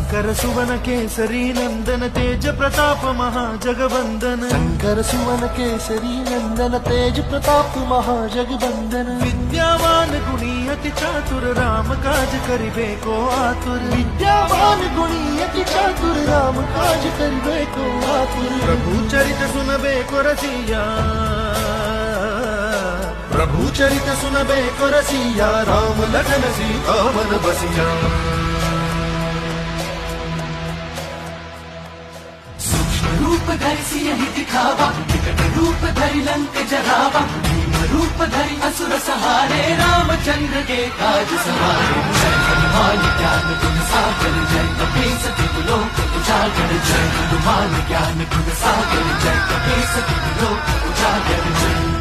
शंकर सुवन केसरी नंदन तेज प्रताप महाजगवंदन। शंकर सुवन केसरी नंदन तेज प्रताप महाजगवंदन। विद्यावान गुणी अति चातुर राम काज करिबे को आतुर। विद्यावान गुणी अति चातुर राम काज करिबे को आतुर। प्रभु चरित सुनबे को रसिया, प्रभु चरित सुनबे को रसिया, राम लखन सीता मन बसिया। रूप धरि सियहि दिखावा, विकट रूप धरि लंक जरावा। भीम रूप धरि असुर सहारे, रामचंद्र के काज सवारे। जय हनुमान ज्ञान गुण सागर, जय कपीस तिहु लोक उजागर। जय हनुमान ज्ञान गुण सागर, जय कपीस तिहु लोक उजागर। जय